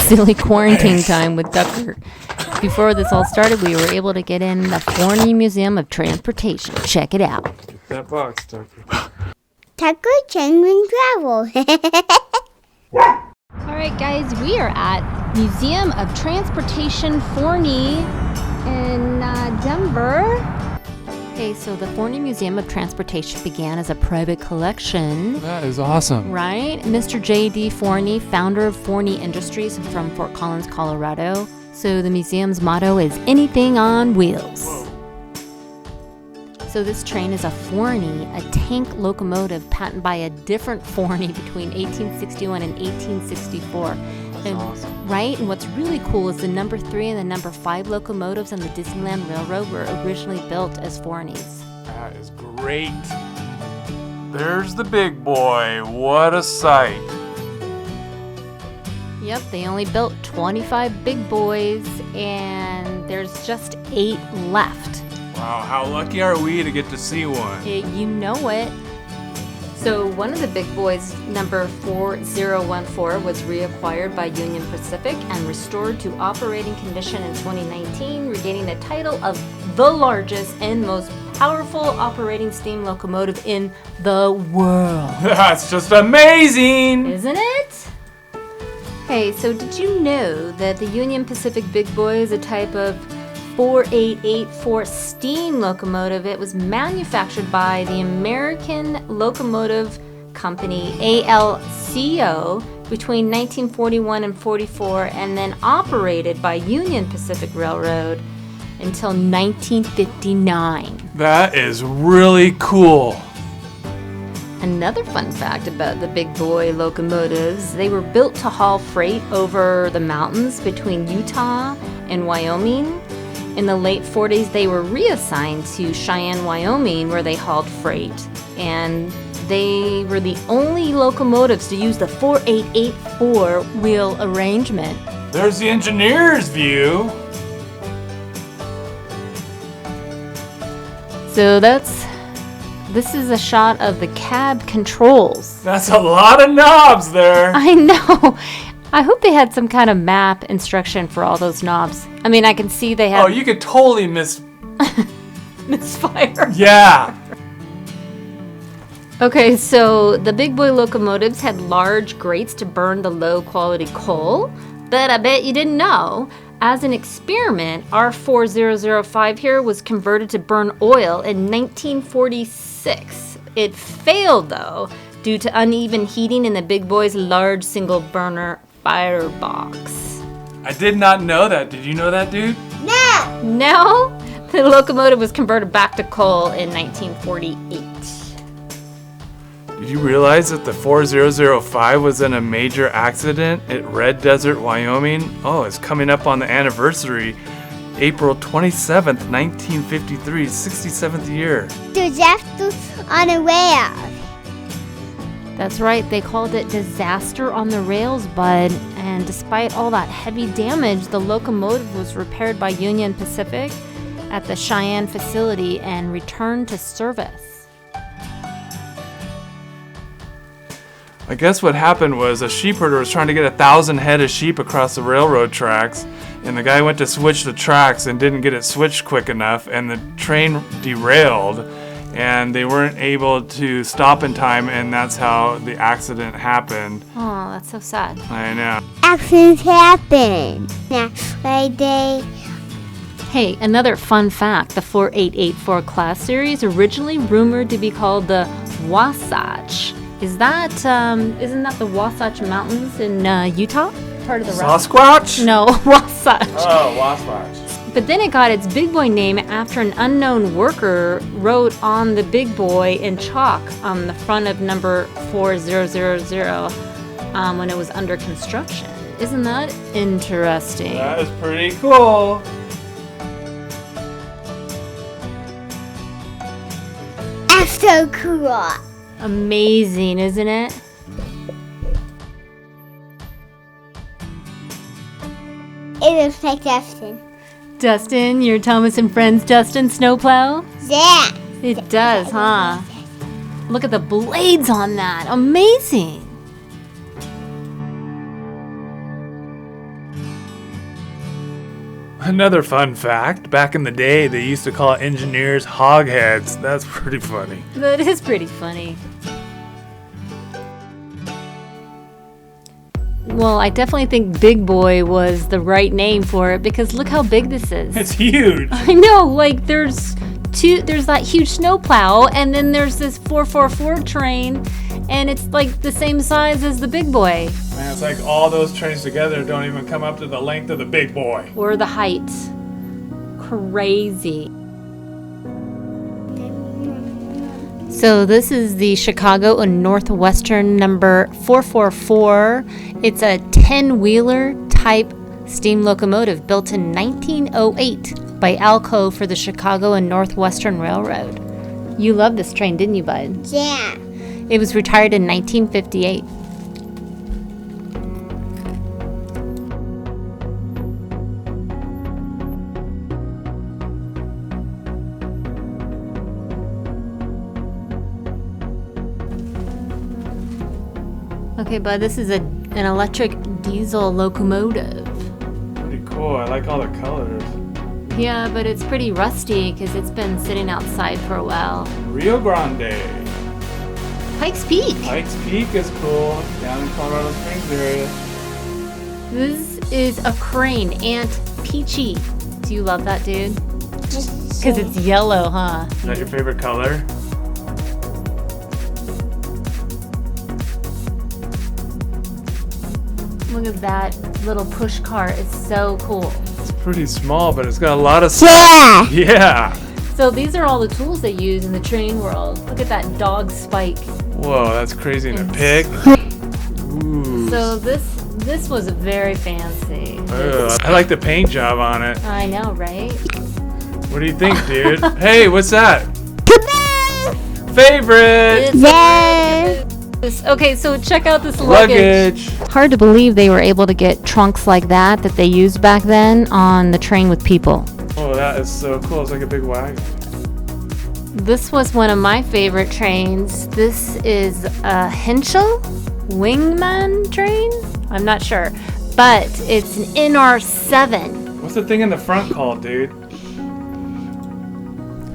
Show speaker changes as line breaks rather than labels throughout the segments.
silly quarantine time with Tucker. Before this all started, we were able to get in the FORNEY Museum of Transportation. Check it out.
Get that box, Tucker.
Tucker Genuine Travel.
Alright guys, we are at Museum of Transportation FORNEY in Denver. Okay, so the FORNEY Museum of Transportation began as a private collection.
That is awesome.
Right? Mr. J.D. Forney, founder of Forney Industries from Fort Collins, Colorado. So the museum's motto is anything on wheels.
Whoa. So
this train is a Forney, a tank locomotive patented by a different Forney between 1861 and 1864.
That's awesome.
Right? And what's really cool is the number 3 and the number 5 locomotives on the Disneyland Railroad were originally built as Forneys.
That is great. There's the big boy. What a sight.
Yep, they only built 25 big boys, and there's just 8 left.
Wow, how lucky are we to get to see one?
You know it. So one of the big boys, number 4014, was reacquired by Union Pacific and restored to operating condition in 2019, regaining the title of the largest and most powerful operating steam locomotive in the world.
That's just amazing!
Isn't it? Hey, so did you know that the Union Pacific Big Boy is a type of 4884 steam locomotive? It was manufactured by the American Locomotive Company, ALCO, between 1941 and 44, and then operated by Union Pacific Railroad until 1959.
That is really cool.
Another fun fact about the big boy locomotives, they were built to haul freight over the mountains between Utah and Wyoming. In the late 40s, they were reassigned to Cheyenne, Wyoming, where they hauled freight. And they were the only locomotives to use the 4884 wheel arrangement.
There's the engineer's view.
So this is a shot of the cab controls.
That's a lot of knobs there.
I know. I hope they had some kind of map instruction for all those knobs. I mean, I can see they have...
Oh, you could totally
misfire.
Yeah.
Okay, so the big boy locomotives had large grates to burn the low quality coal, but I bet you didn't know. As an experiment, our 4005 here was converted to burn oil in 1946. It failed, though, due to uneven heating in the big boy's large single burner firebox.
I did not know that. Did you know that, dude?
No!
No? The locomotive was converted back to coal in 1948.
Did you realize that the 4005 was in a major accident at Red Desert, Wyoming? Oh, it's coming up on the anniversary, April 27th, 1953, 67th year.
Disaster on the rails.
That's right, they called it Disaster on the Rails, bud. And despite all that heavy damage, the locomotive was repaired by Union Pacific at the Cheyenne facility and returned to service.
I guess what happened was a sheep herder was trying to get 1,000 head of sheep across the railroad tracks, and the guy went to switch the tracks and didn't get it switched quick enough, and the train derailed, and they weren't able to stop in time, and that's how the accident happened.
Oh, that's so sad.
I know.
Accidents happen. That's why they...
Hey, another fun fact, the 4884 class series originally rumored to be called the Wasatch. Isn't that the Wasatch Mountains in Utah? Part of the
Sasquatch?
No, Wasatch.
Oh, Wasatch.
But then it got its big boy name after an unknown worker wrote on the big boy in chalk on the front of number 4000 when it was under construction. Isn't that interesting?
That is pretty cool.
That's so cool.
Amazing, isn't it?
It looks like Dustin.
Dustin, your Thomas and Friends Dustin snowplow?
Yeah.
It does, huh? Look at the blades on that. Amazing.
Another fun fact, back in the day, they used to call engineers hogheads. That's pretty funny.
That is pretty funny. Well, I definitely think Big Boy was the right name for it because look how big this is.
It's huge.
I know, like there's that huge snowplow and then there's this 444 train and it's like the same size as the Big Boy.
Man, it's like all those trains together don't even come up to the length of the Big Boy.
Or the height. Crazy. So this is the Chicago and Northwestern number 444. It's a 10-wheeler type steam locomotive built in 1908 by Alco for the Chicago and Northwestern Railroad. You loved this train, didn't you, bud?
Yeah.
It was retired in 1958. Okay, bud, this is an electric diesel locomotive.
Pretty cool. I like all the colors.
Yeah, but it's pretty rusty because it's been sitting outside for a while.
Rio Grande.
Pikes Peak.
Pikes Peak is cool. Down in Colorado Springs area.
This is a crane, Aunt Peachy. Do you love that, dude?
Just
Because it's yellow, huh?
Is that your favorite color?
Look at that little push cart. It's so cool.
It's pretty small, but it's got a lot of
Yeah.
Yeah.
So these are all the tools they use in the train world. Look at that dog spike.
Whoa, that's crazy. And a pig. Ooh.
So this was very fancy.
Ugh, I like the paint job on it.
I know, right?
What do you think, dude? Hey, what's that?
Caboose.
Favorite!
Yeah.
Okay, so check out this luggage. Hard to believe they were able to get trunks like that they used back then on the train with people.
Oh, that is so cool. It's like a big wagon.
This was one of my favorite trains. This is a Hensel Wingman train? I'm not sure. But it's an NR7.
What's the thing in the front called, dude?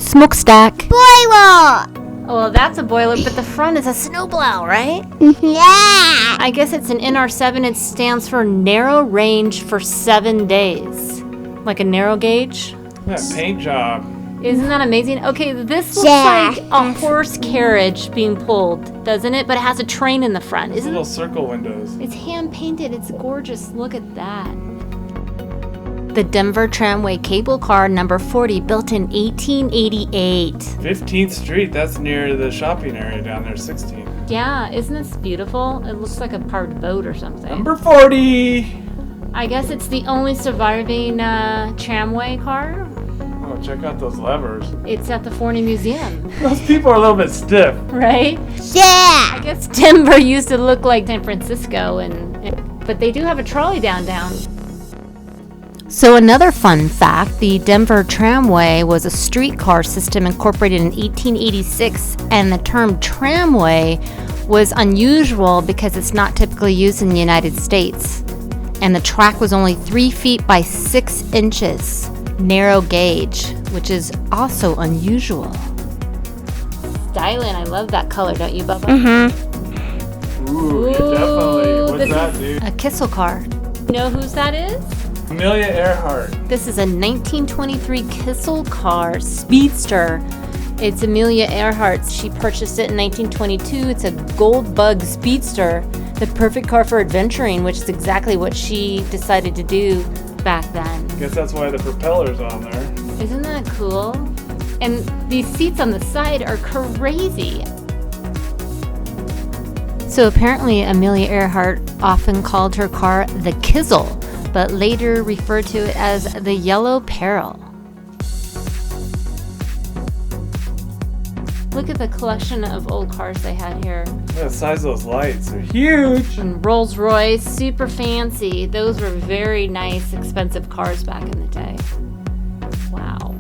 Smokestack.
Boiler.
Well, that's a boiler, but the front is a snowplow, right?
Yeah.
I guess it's an NR7. It stands for narrow range for 7 days. Like a narrow gauge.
That paint job.
Isn't that amazing? Okay, this looks
Yeah.
like a horse carriage being pulled, doesn't it? But it has a train in the front.
Those
Isn't
little
it?
circle windows.
It's hand painted. It's gorgeous. Look at that. The Denver Tramway cable car number 40, built in 1888.
15th Street, that's near the shopping area down there, 16th.
Yeah, isn't this beautiful? It looks like a powered boat or something.
Number 40!
I guess it's the only surviving tramway car.
Oh, check out those levers.
It's at the FORNEY Museum,
Those people are a little bit stiff.
right?
Yeah.
I guess Denver used to look like San Francisco, but they do have a trolley downtown. So another fun fact, the Denver Tramway was a streetcar system incorporated in 1886, and the term tramway was unusual because it's not typically used in the United States. And the track was only 3 feet by 6 inches, narrow gauge, which is also unusual. Styling, I love that color, don't you, Bubba?
Ooh, yeah, definitely. What's
this
that,
is
dude?
a Kissel Car. You know whose that is?
Amelia Earhart.
This is a 1923 Kissel Car Speedster. It's Amelia Earhart's. She purchased it in 1922. It's a gold bug Speedster, the perfect car for adventuring, which is exactly what she decided to do back then.
Guess that's why the propeller's on there.
Isn't that cool? And these seats on the side are crazy. So apparently Amelia Earhart often called her car the Kissel, but later referred to it as the Yellow Peril. Look at the collection of old cars they had here.
Look at the size of those lights. They're huge.
And Rolls Royce, super fancy. Those were very nice, expensive cars back in the day. Wow.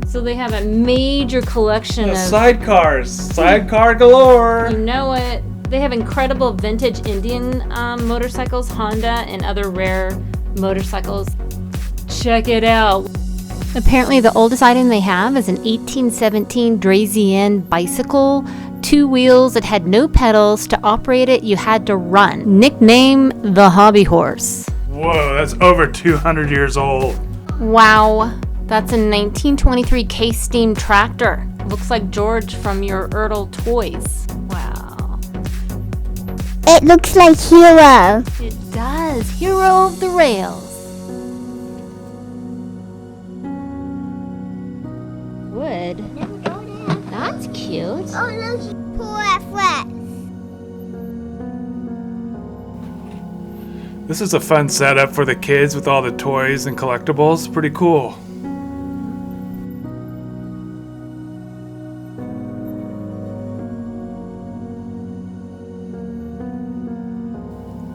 So they have a major collection
The
of...
sidecars. Sidecar galore.
You know it. They have incredible vintage Indian motorcycles, Honda, and other rare motorcycles. check it out. Apparently the oldest item they have is an 1817 Draisenne bicycle. 2 wheels, it had no pedals. To operate it, you had to run. Nickname the hobby horse.
Whoa, that's over 200 years old.
Wow, that's a 1923 case steam tractor. Looks like George from your Ertl Toys. Wow.
It looks like Hero.
It does. Hero of the rails. Wood. That's cute.
Oh, look. Poor Fred.
This is a fun setup for the kids with all the toys and collectibles. Pretty cool.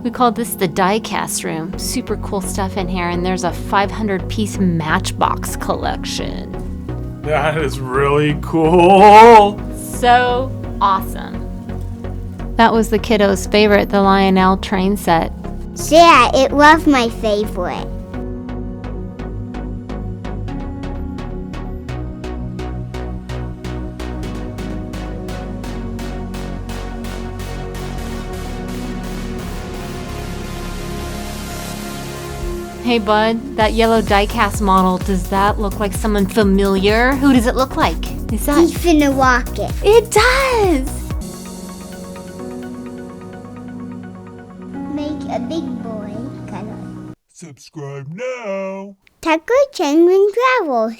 We call this the Diecast Room. Super cool stuff in here, and there's a 500-piece Matchbox collection.
That is really cool.
So awesome. That was the kiddos' favorite, the Lionel train set.
Yeah, it was my favorite.
Hey bud, that yellow diecast model, does that look like someone familiar? Who does it look like? Is that...
He's finna walk it.
It does!
Make a big boy color.
Subscribe now.
Taco Changing Travel.